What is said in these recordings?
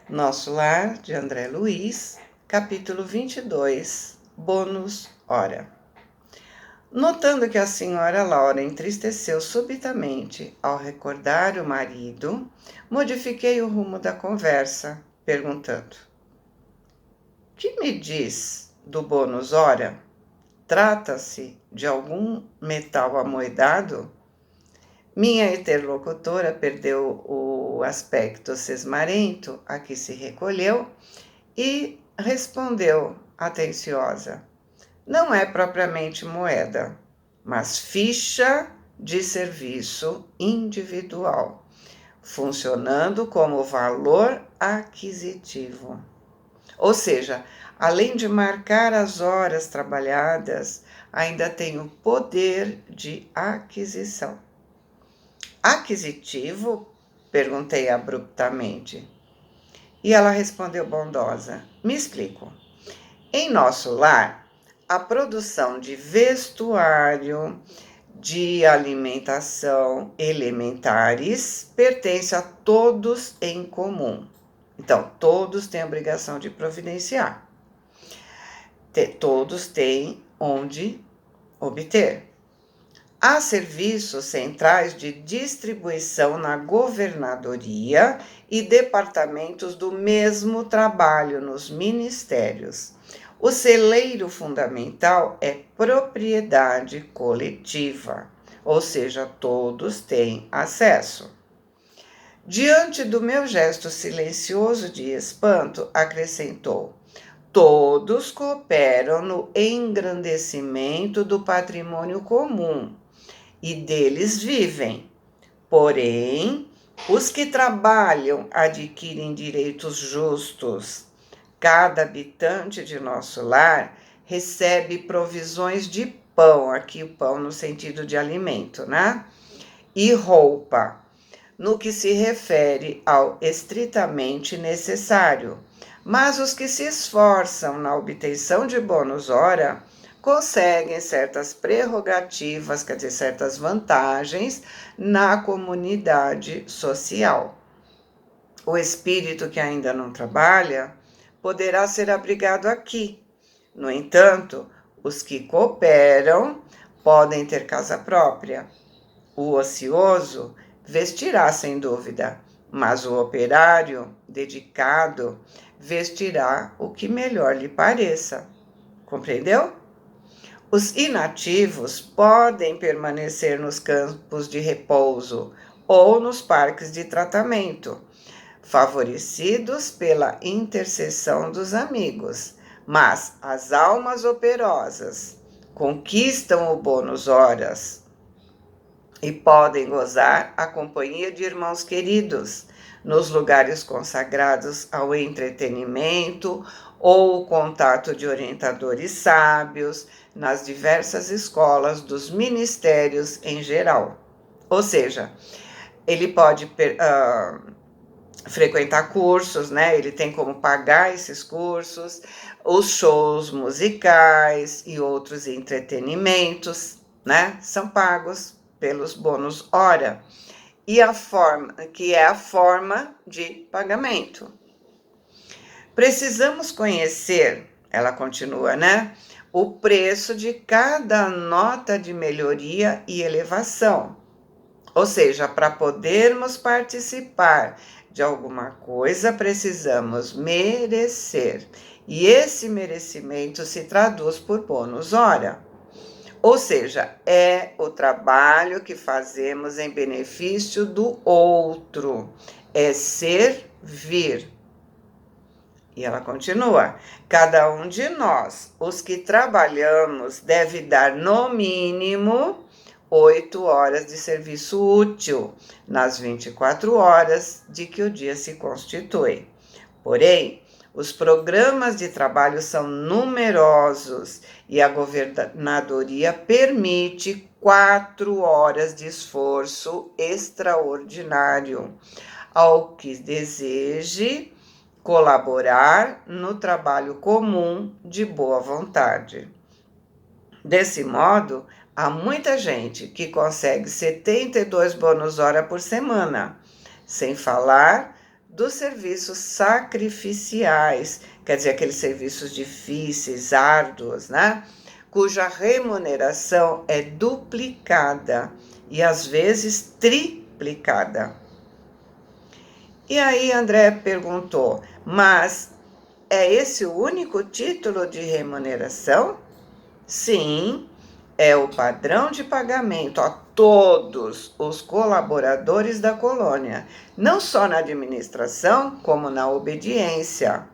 Nosso Lar, de André Luiz, capítulo 22, bônus hora. Notando que a senhora Laura entristeceu subitamente ao recordar o marido, modifiquei o rumo da conversa, perguntando: que me diz do bônus hora? Trata-se de algum metal amoedado? Minha interlocutora perdeu o aspecto sesmarento a que se recolheu e respondeu atenciosa: não é propriamente moeda, mas ficha de serviço individual, funcionando como valor aquisitivo. Ou seja, além de marcar as horas trabalhadas, ainda tem o poder de aquisição. Aquisitivo? Perguntei abruptamente. E ela respondeu bondosa: me explico. Em nosso lar, a produção de vestuário, de alimentação elementares pertence a todos em comum. Então, todos têm a obrigação de providenciar. Todos têm onde obter. Há serviços centrais de distribuição na governadoria e departamentos do mesmo trabalho nos ministérios. O celeiro fundamental é propriedade coletiva, ou seja, todos têm acesso. Diante do meu gesto silencioso de espanto, acrescentou: todos cooperam no engrandecimento do patrimônio comum e deles vivem. Porém, os que trabalham adquirem direitos justos. Cada habitante de nosso lar recebe provisões de pão, aqui o pão no sentido de alimento, né? E roupa, no que se refere ao estritamente necessário. Mas os que se esforçam na obtenção de bônus hora conseguem certas prerrogativas, quer dizer, certas vantagens na comunidade social. O espírito que ainda não trabalha poderá ser abrigado aqui. No entanto, os que cooperam podem ter casa própria. O ocioso vestirá sem dúvida, mas o operário dedicado vestirá o que melhor lhe pareça. Compreendeu? Os inativos podem permanecer nos campos de repouso ou nos parques de tratamento, favorecidos pela intercessão dos amigos, mas as almas operosas conquistam o bônus horas e podem gozar a companhia de irmãos queridos nos lugares consagrados ao entretenimento ou o contato de orientadores sábios nas diversas escolas dos ministérios em geral. Ou seja, ele pode frequentar cursos, né? Ele tem como pagar esses cursos, os shows musicais e outros entretenimentos, né? São pagos pelos bônus hora. E a forma, que é a forma de pagamento. Precisamos conhecer, ela continua, né? O preço de cada nota de melhoria e elevação. Ou seja, para podermos participar de alguma coisa, precisamos merecer. E esse merecimento se traduz por bônus hora. Ou seja, é o trabalho que fazemos em benefício do outro. É servir. E ela continua: cada um de nós, os que trabalhamos, deve dar no mínimo 8 horas de serviço útil nas 24 horas de que o dia se constitui. Porém, os programas de trabalho são numerosos e a governadoria permite 4 horas de esforço extraordinário ao que deseje colaborar no trabalho comum de boa vontade. Desse modo, há muita gente que consegue 72 bônus hora por semana, sem falar dos serviços sacrificiais, quer dizer, aqueles serviços difíceis, árduos, né? Cuja remuneração é duplicada e às vezes triplicada. E aí André perguntou, mas é esse o único título de remuneração? Sim, é o padrão de pagamento a todos os colaboradores da colônia, não só na administração, como na obediência,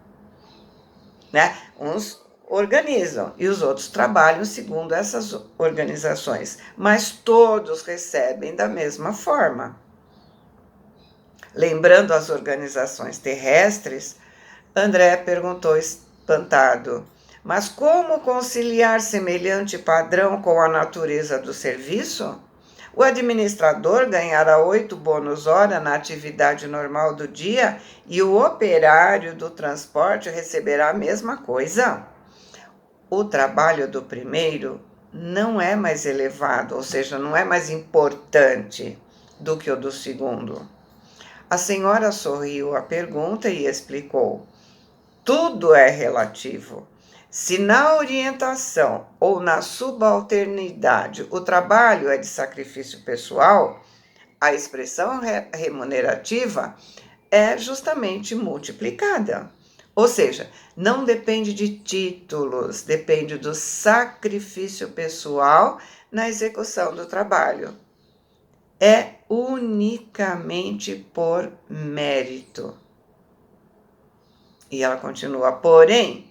né? Uns organizam e os outros trabalham segundo essas organizações, mas todos recebem da mesma forma. Lembrando as organizações terrestres, André perguntou espantado, mas como conciliar semelhante padrão com a natureza do serviço? O administrador ganhará 8 bônus hora na atividade normal do dia e o operário do transporte receberá a mesma coisa. O trabalho do primeiro não é mais elevado, ou seja, não é mais importante do que o do segundo. A senhora sorriu à pergunta e explicou: tudo é relativo. Se na orientação ou na subalternidade o trabalho é de sacrifício pessoal, a expressão remunerativa é justamente multiplicada. Ou seja, não depende de títulos, depende do sacrifício pessoal na execução do trabalho. É unicamente por mérito. E ela continua, porém,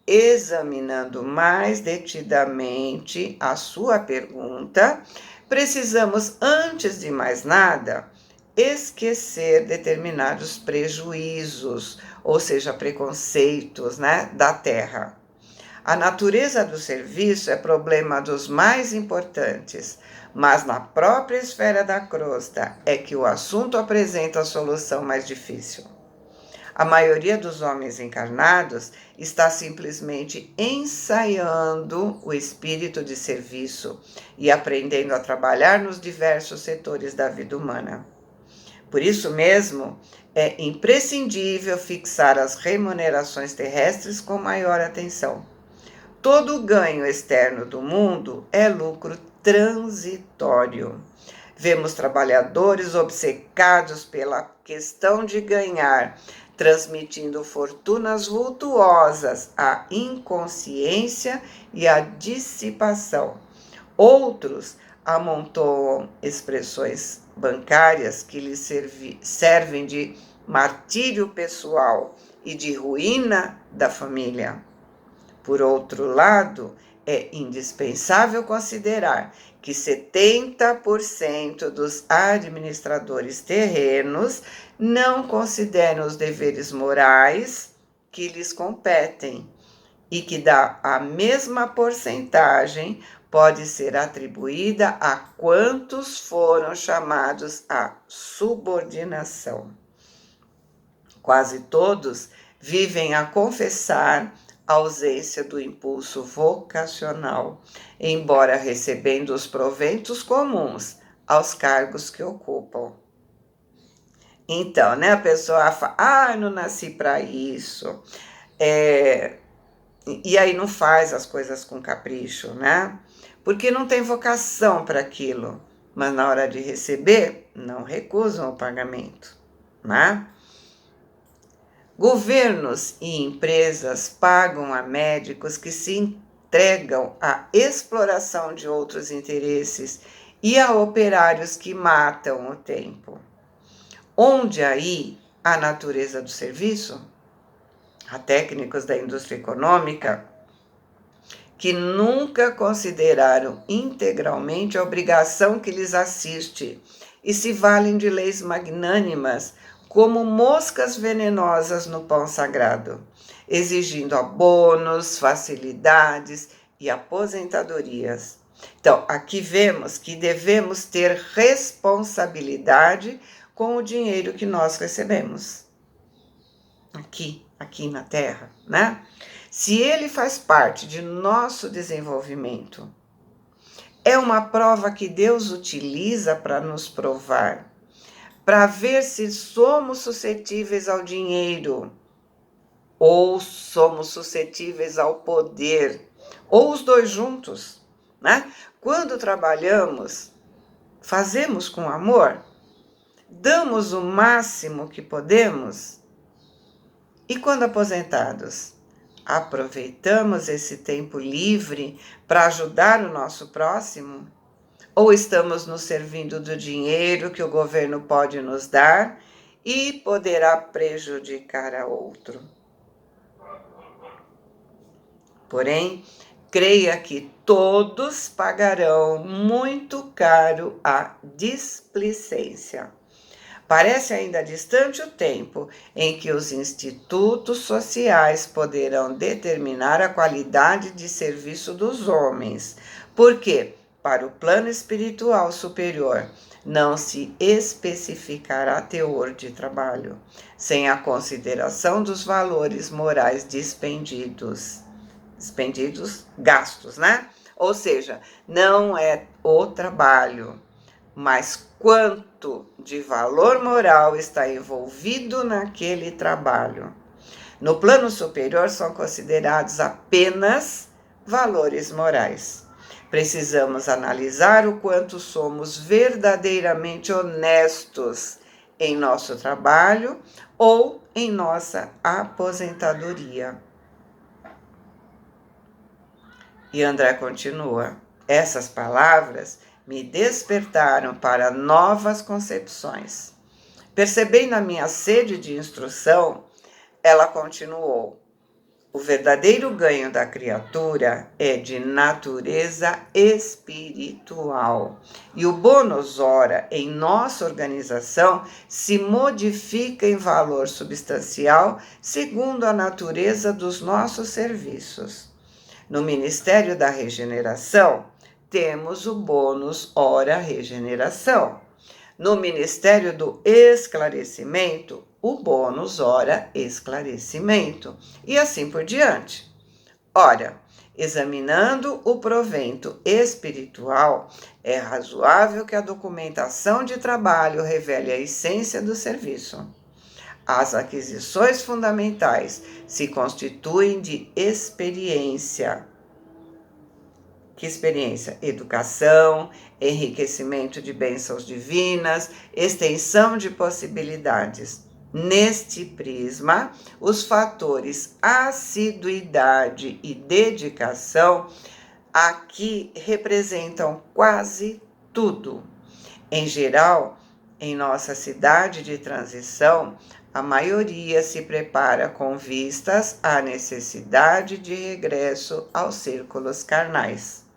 examinando mais detidamente a sua pergunta, precisamos, antes de mais nada, esquecer determinados prejuízos, ou seja, preconceitos, né, da Terra. A natureza do serviço é problema dos mais importantes, mas na própria esfera da crosta é que o assunto apresenta a solução mais difícil. A maioria dos homens encarnados está simplesmente ensaiando o espírito de serviço e aprendendo a trabalhar nos diversos setores da vida humana. Por isso mesmo, é imprescindível fixar as remunerações terrestres com maior atenção. Todo o ganho externo do mundo é lucro transitório. Vemos trabalhadores obcecados pela questão de ganhar, transmitindo fortunas vultuosas à inconsciência e à dissipação. Outros amontoam expressões bancárias que lhes servem de martírio pessoal e de ruína da família. Por outro lado, é indispensável considerar que 70% dos administradores terrenos não consideram os deveres morais que lhes competem e que a mesma porcentagem pode ser atribuída a quantos foram chamados à subordinação. Quase todos vivem a confessar a ausência do impulso vocacional, embora recebendo os proventos comuns aos cargos que ocupam. Então, né, a pessoa fala, não nasci para isso, e aí não faz as coisas com capricho, né? Porque não tem vocação para aquilo, mas na hora de receber, não recusam o pagamento, né? Governos e empresas pagam a médicos que se entregam à exploração de outros interesses e a operários que matam o tempo. Onde aí a natureza do serviço? Há técnicos da indústria econômica que nunca consideraram integralmente a obrigação que lhes assiste e se valem de leis magnânimas como moscas venenosas no pão sagrado, exigindo abonos, facilidades e aposentadorias. Então, aqui vemos que devemos ter responsabilidade com o dinheiro que nós recebemos. Aqui na Terra, né? Se ele faz parte de nosso desenvolvimento, é uma prova que Deus utiliza para nos provar para ver se somos suscetíveis ao dinheiro ou somos suscetíveis ao poder, ou os dois juntos, né? Quando trabalhamos, fazemos com amor, damos o máximo que podemos. E quando aposentados, aproveitamos esse tempo livre para ajudar o nosso próximo? Ou estamos nos servindo do dinheiro que o governo pode nos dar e poderá prejudicar a outro? Porém, creia que todos pagarão muito caro a displicência. Parece ainda distante o tempo em que os institutos sociais poderão determinar a qualidade de serviço dos homens, porque, para o plano espiritual superior, não se especificará teor de trabalho, sem a consideração dos valores morais gastos, né? Ou seja, não é o trabalho, mas quanto de valor moral está envolvido naquele trabalho. No plano superior são considerados apenas valores morais. Precisamos analisar o quanto somos verdadeiramente honestos em nosso trabalho ou em nossa aposentadoria. E André continua: essas palavras me despertaram para novas concepções. Percebendo a minha sede de instrução, ela continuou: o verdadeiro ganho da criatura é de natureza espiritual. E o bônus hora em nossa organização se modifica em valor substancial segundo a natureza dos nossos serviços. No Ministério da Regeneração, temos o bônus hora regeneração. No Ministério do Esclarecimento, o bônus hora esclarecimento. E assim por diante. Ora, examinando o provento espiritual, é razoável que a documentação de trabalho revele a essência do serviço. As aquisições fundamentais se constituem de experiência. Que experiência? Educação, enriquecimento de bênçãos divinas, extensão de possibilidades. Neste prisma, os fatores assiduidade e dedicação aqui representam quase tudo. Em geral, em nossa cidade de transição, a maioria se prepara com vistas à necessidade de regresso aos círculos carnais.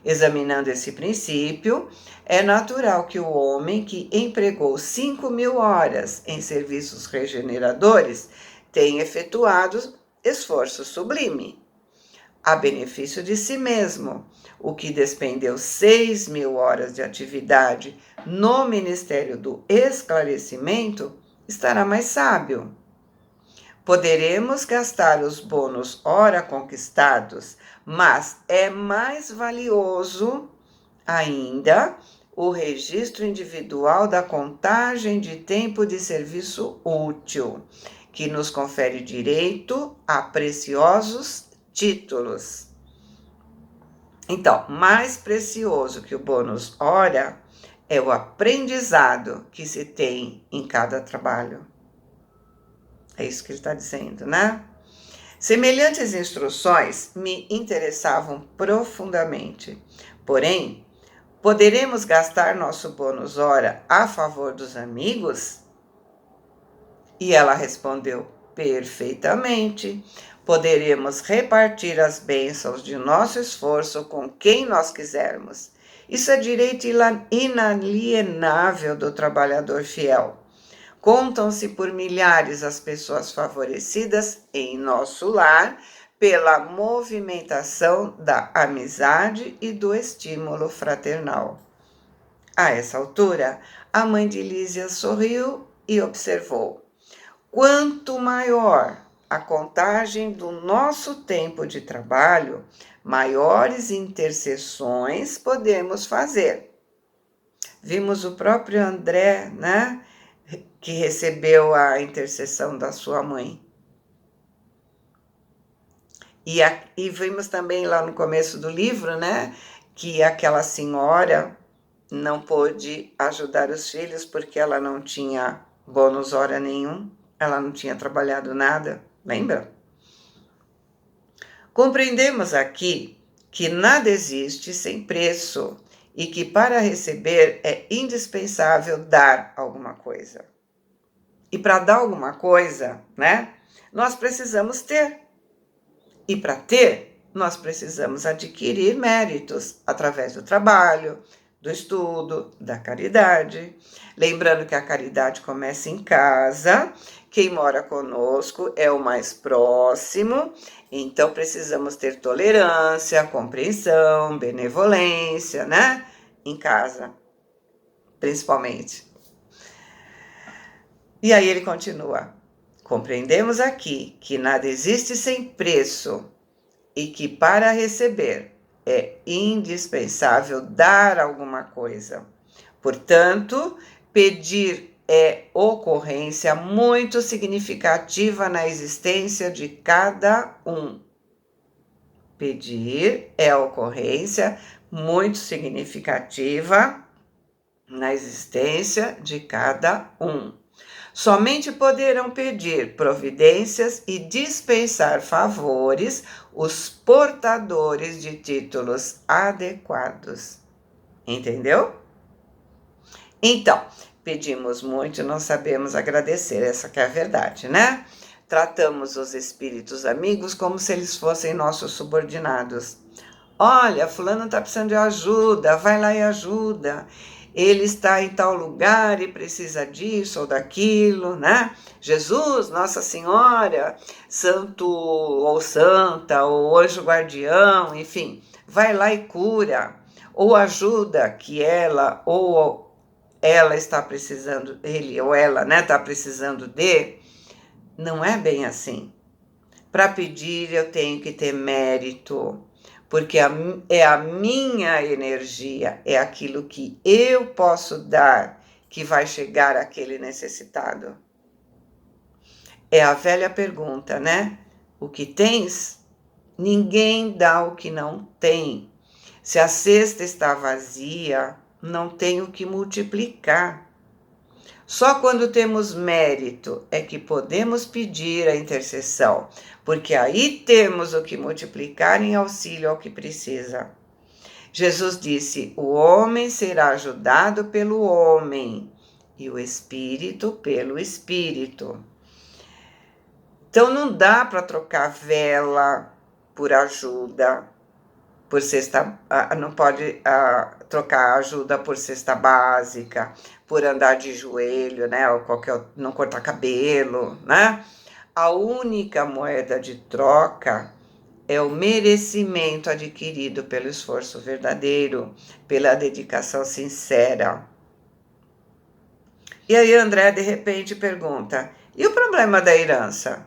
Examinando esse princípio, é natural que o homem que empregou 5.000 horas em serviços regeneradores tenha efetuado esforço sublime, a benefício de si mesmo. O que despendeu 6.000 horas de atividade no Ministério do Esclarecimento estará mais sábio. Poderemos gastar os bônus hora conquistados, mas é mais valioso ainda o registro individual da contagem de tempo de serviço útil, que nos confere direito a preciosos títulos. Então, mais precioso que o bônus hora é o aprendizado que se tem em cada trabalho. É isso que ele está dizendo, né? Semelhantes instruções me interessavam profundamente. Porém, poderemos gastar nosso bônus hora a favor dos amigos? E ela respondeu: perfeitamente. Poderemos repartir as bênçãos de nosso esforço com quem nós quisermos. Isso é direito inalienável do trabalhador fiel. Contam-se por milhares as pessoas favorecidas em nosso lar pela movimentação da amizade e do estímulo fraternal. A essa altura, a mãe de Lísia sorriu e observou: quanto maior a contagem do nosso tempo de trabalho, maiores intercessões podemos fazer. Vimos o próprio André, né? que recebeu a intercessão da sua mãe. E vimos também lá no começo do livro, né, que aquela senhora não pôde ajudar os filhos porque ela não tinha bônus hora nenhum, ela não tinha trabalhado nada, lembra? Compreendemos aqui que nada existe sem preço e que para receber é indispensável dar alguma coisa. E para dar alguma coisa, né, nós precisamos ter. E para ter, nós precisamos adquirir méritos através do trabalho, do estudo, da caridade. Lembrando que a caridade começa em casa, quem mora conosco é o mais próximo, então precisamos ter tolerância, compreensão, benevolência, né? Em casa, principalmente. E aí ele continua: compreendemos aqui que nada existe sem preço e que para receber é indispensável dar alguma coisa. Portanto, pedir é ocorrência muito significativa na existência de cada um. Pedir é ocorrência muito significativa na existência de cada um. Somente poderão pedir providências e dispensar favores os portadores de títulos adequados. Entendeu? Então, pedimos muito e não sabemos agradecer, essa que é a verdade, né? Tratamos os espíritos amigos como se eles fossem nossos subordinados. Olha, fulano está precisando de ajuda, vai lá e ajuda. Ele está em tal lugar e precisa disso ou daquilo, né? Jesus, Nossa Senhora, santo ou santa, ou anjo guardião, enfim, vai lá e cura, ou ajuda que ela ou ela está precisando, ele ou ela, né, está precisando de. Não é bem assim. Para pedir eu tenho que ter mérito, porque é a minha energia, é aquilo que eu posso dar que vai chegar àquele necessitado. É a velha pergunta, né? O que tens? Ninguém dá o que não tem. Se a cesta está vazia, não tem o que multiplicar. Só quando temos mérito é que podemos pedir a intercessão, porque aí temos o que multiplicar em auxílio ao que precisa. Jesus disse: o homem será ajudado pelo homem e o espírito pelo espírito. Então não dá para trocar vela por ajuda, por cesta, não pode trocar ajuda por cesta básica, por andar de joelho, né, ou não cortar cabelo, né? A única moeda de troca é o merecimento adquirido pelo esforço verdadeiro, pela dedicação sincera. E aí André de repente pergunta: e o problema da herança?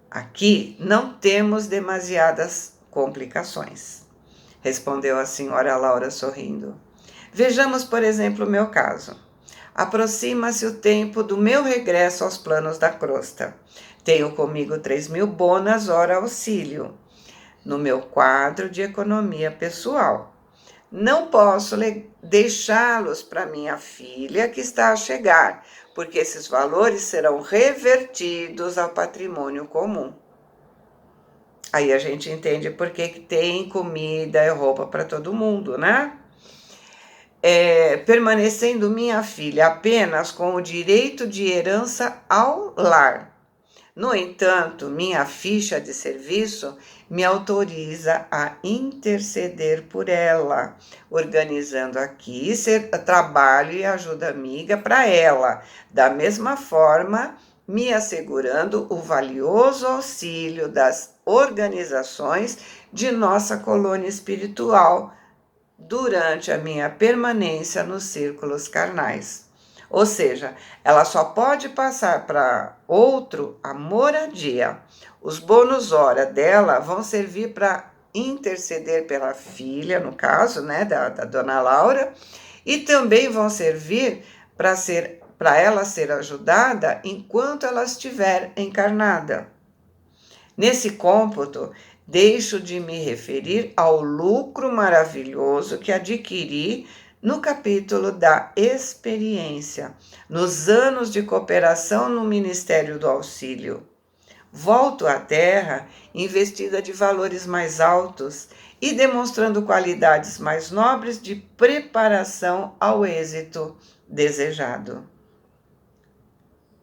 Aqui não temos demasiadas complicações, respondeu a senhora Laura sorrindo. Vejamos, por exemplo, o meu caso. Aproxima-se o tempo do meu regresso aos planos da crosta. Tenho comigo 3.000 bonas hora auxílio no meu quadro de economia pessoal. Não posso deixá-los para minha filha que está a chegar, porque esses valores serão revertidos ao patrimônio comum. Aí a gente entende por que tem comida e roupa para todo mundo, né? Permanecendo minha filha apenas com o direito de herança ao lar. No entanto, minha ficha de serviço me autoriza a interceder por ela, organizando aqui trabalho e ajuda amiga para ela, da mesma forma, me assegurando o valioso auxílio das organizações de nossa colônia espiritual durante a minha permanência nos círculos carnais. Ou seja, ela só pode passar para outro a moradia. Os bônus hora dela vão servir para interceder pela filha, no caso, né, da dona Laura, e também vão servir para para ela ser ajudada enquanto ela estiver encarnada. Nesse cômputo, deixo de me referir ao lucro maravilhoso que adquiri no capítulo da experiência, nos anos de cooperação no Ministério do Auxílio. Volto à Terra investida de valores mais altos e demonstrando qualidades mais nobres de preparação ao êxito desejado.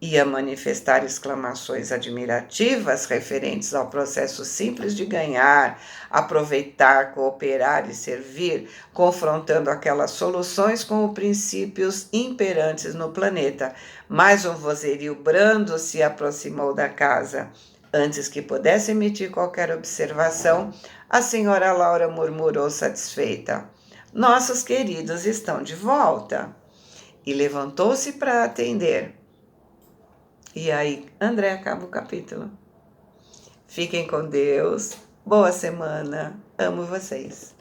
Ia manifestar exclamações admirativas referentes ao processo simples de ganhar, aproveitar, cooperar e servir, confrontando aquelas soluções com os princípios imperantes no planeta. Mas um vozerio brando se aproximou da casa. Antes que pudesse emitir qualquer observação, a senhora Laura murmurou satisfeita: "Nossos queridos estão de volta." E levantou-se para atender. E aí, André, acaba o capítulo. Fiquem com Deus. Boa semana. Amo vocês.